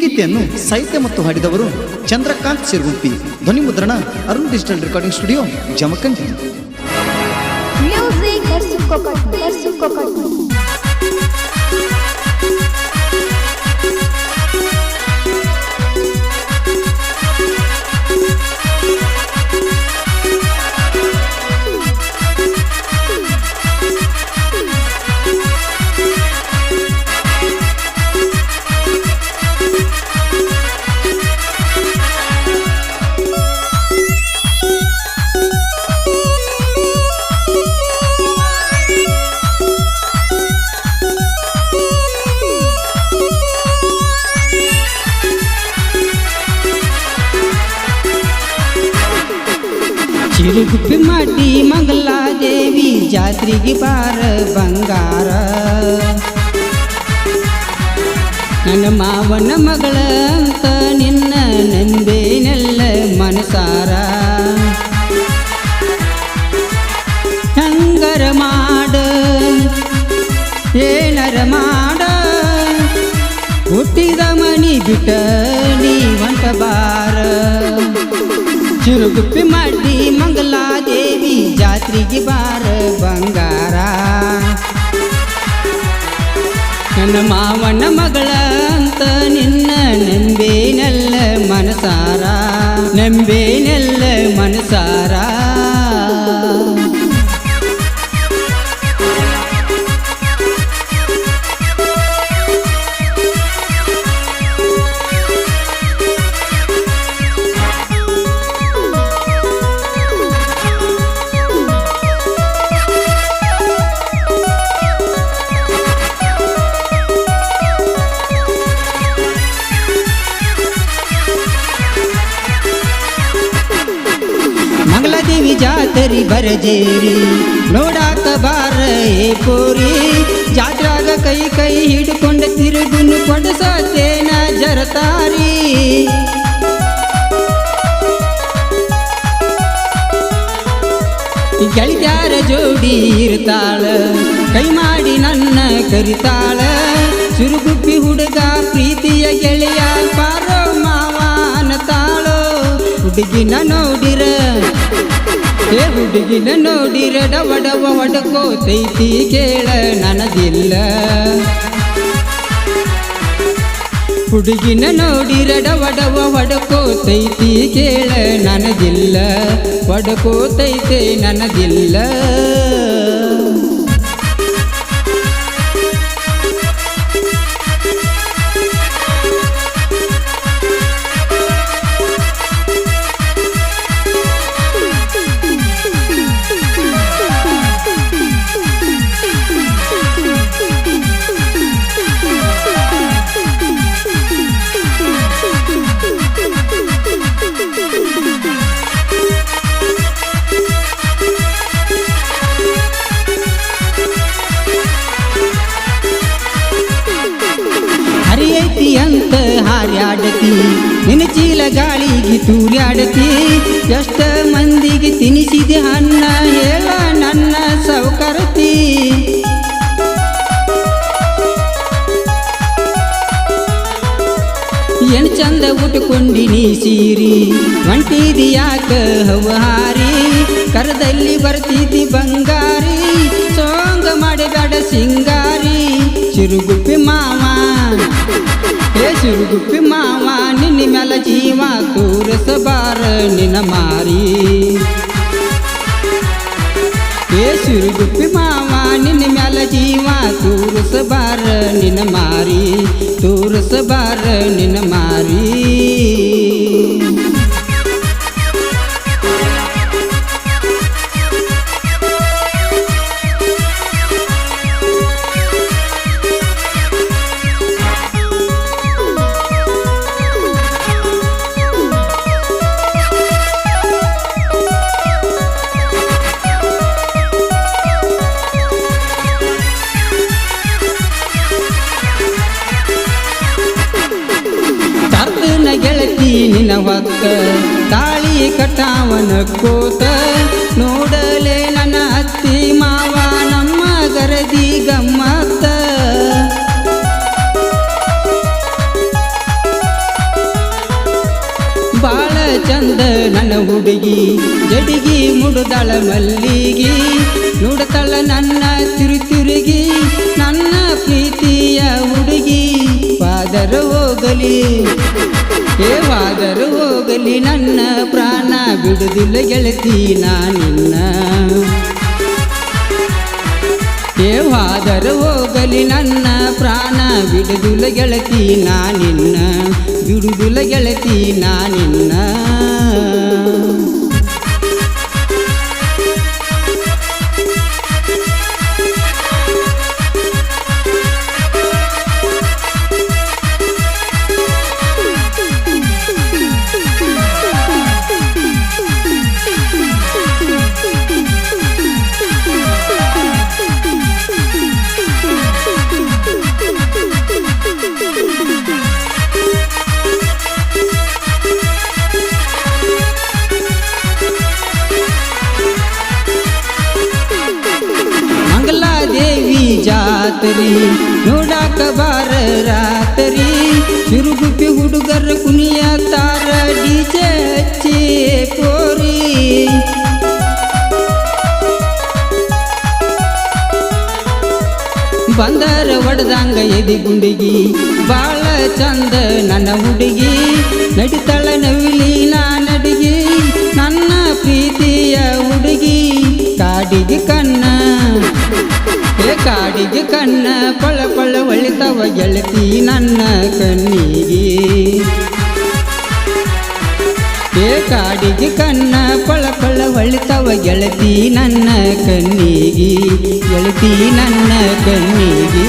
ಗೀತೆಯನ್ನು ಸಾಹಿತ್ಯ ಮತ್ತು ಹಾಡಿದವರು ಚಂದ್ರಕಾಂತ್ ಸಿರ್ಗುಪ್ಪಿ. ಧ್ವನಿ ಮುದ್ರಣ Arun digital recording studio, Jamkhandi. Chiruguppi ಮಾಡಿ ಮಂಗಲಾದೇವಿ ಜಾತ್ರೆಗೆ ಬಾರ ಬಂಗಾರ. ನನ್ನ ಮಾವನ ಮಗಳ ಅಂತ ನಿನ್ನ ನಂಬೇನೆಲ್ಲ ಮನಸಾರ. ಹಂಗರ ಮಾಡ ಏನರ ಮಾಡ, ಹುಟ್ಟಿದ ಮನಿ ಬಿಟ್ಟ ನೀವಂತ ಬಾರ. ಚಿರುಗುಪ್ಪಿ ಮಾಡಿ ಮಂಗಲಾದೇವಿ ಜಾತ್ರೆಗೆ ಬಾರ ಬಂಗಾರ. ನನ್ನ ಮಾವನ ಮಗಳ ಅಂತ ನಿನ್ನ ನಂಬೇನೆಲ್ಲ ಮನಸಾರ, ನಂಬೇನೆಲ್ಲ ಮನಸಾರ. ಮಂಗಲಾದೇವಿ ಜಾತ್ರೆ ಬರಜೇರಿ ನೋಡಾಕ ಬಾರ ಏ ಪೋರಿ. ಜಾತ್ರಾಗ ಕೈ ಕೈ ಹಿಡ್ಕೊಂಡ ತಿರುಗುನು ಕೊಡಸತೇನ ಜರತಾರಿ. ಗೆಳತ್ಯಾರ ಜೋಡಿ ಇರ್ತಾಳ, ಕೈ ಮಾಡಿ ನನ್ನ ಕರಿತಾಳ. ಚಿರುಗುಪ್ಪಿ ಹುಡುಗ ಪ್ರೀತಿಯ ಗೆಳೆಯ ಪಾರೋ ಮಾವನ ತಾಳೋ. ಹುಡುಗಿನ ನೋಡಿರ ಹುಡುಗಿನ ನೋಡಿರ ಡವಡವ ಹೊಡಕೋತೈತಿ ಕೇಳ ನನದಿಲ್ಲ. ಹುಡುಗಿನ ನೋಡಿರ ಡವಡವ ಹೊಡಕೋತೈತಿ ಕೇಳ ನನದಿಲ್ಲ, ಹೊಡಕೋತೈತೆ ನನದಿಲ್ಲ. ಹರಿಯೈತಿ ಅಂತ ಹಾರ್ಯಾಡತಿ, ನಿನ್ನ ಚೀಲ ಗಾಳಿಗೆ ತೂರ್ಯಾಡತಿ. ಎಷ್ಟ ಮಂದಿಗೆ ತಿನಿಸಿದೆ ಅನ್ನ ಹೇಳ ನನ್ನ ಸೌಕರತಿ. ಏನು ಚಂದ ಉಟ್ಕೊಂಡಿನಿ ಸೀರಿ, ಹೊಂಟಿದಿ ಯಾಕ ಹವಹಾರಿ. ಕರದಲ್ಲಿ ಬರ್ತಿದ್ದಿ ಬಂಗಾರಿ, ಸೋಂಗ ಮಾಡಬೇಡ ಸಿಂಗಾರಿ. ಚಿರುಗುಪ್ಪಿ ಮಾವ ಚಿರುಗುಪ್ಪಿ ಮಾವ ನಿನ್ನ ಮ್ಯಾಲ ಜೀವ ತೋರಸಬಾರ ನಿನ್ನ ಮಾರಿ. ಚಿರುಗುಪ್ಪಿ ಮಾವ ನಿನ್ನ ಮ್ಯಾಲ ಜೀವ ತೋರಸಬಾರ ನಿನ್ನ ಮಾರಿ, ತೋರಸಬಾರ ನಿನ್ನ ಮಾರಿ. ಗೆಳತಿ ನಿನ್ನ ಹೊತ್ತ ತಾಳಿ ಕಟಾವನ ಕೋತ. ನೋಡಲೆ ನನ್ನ ಅತ್ತಿ ಮಾವ ನಮ್ಮ ಗರದಿ ಗಮ್ಮತ್ತ. ಚಂದ ನನ್ನ ಹುಡುಗಿ ಜಡಿಗಿ ಮುಡುದಳ ಮಲ್ಲಿಗಿ ನೋಡತಳ ನನ್ನ ತಿರುಗಿ ನನ್ನ ಪ್ರೀತಿಯ ಹುಡುಗಿ ವಾದರ ಹೋಗಲಿ ವಾದರ ಹೋಗಲಿ ನನ್ನ ಪ್ರಾಣ ಬಿಡುದಿಲ್ಲ ಗೆಳತಿ ನಾನಿನ್ನ ವಾದರ ಹೋಗಲಿ ನನ್ನ ಪ್ರಾಣ ಬಿಡುದಿಲ್ಲ ಗೆಳತಿ ನಾನಿನ್ನ ಬಿಡುದಿಲ್ಲ ಗೆಳತಿ ನಾನಿನ್ನ ದೇವಿ ಜಾತರಿ ನೋಡಾಕ ಬಾರ ರಾತರಿ ಚುರುಗುಪ್ಪಿ ಹುಡುಗರ ಕುಣಿಯ ತಾರ ಡಿಜೆ ಹಚ್ಚಿ ಕೋರಿ ಬಂದರ ಒಡದಂಗ ಎದಿ ಗುಂಡಿಗಿ ಬಾಳ ಚಂದ ನನ್ನ ಹುಡುಗಿ ನಡಿತಳ ನವಿಲಿ ನಡಿಗಿ ನನ್ನ ಪ್ರೀತಿಯ ಹುಡುಗಿ ಕಾಡಿಗೆ ಕಣ್ಣ ಕಾಡಿಗೆ ಕಣ್ಣ ಪಳ ಪಳ ಒಳಿತವ ಗೆಳತಿ ನನ್ನ ಕಣ್ಣಿಗೆ ಕಾಡಿಗೆ ಕಣ್ಣ ಪಳ ಪಳ ಒಳಿತವ ಗೆಳತಿ ನನ್ನ ಕಣ್ಣಿಗೆ ಗೆಳತಿ ನನ್ನ ಕಣ್ಣಿಗೆ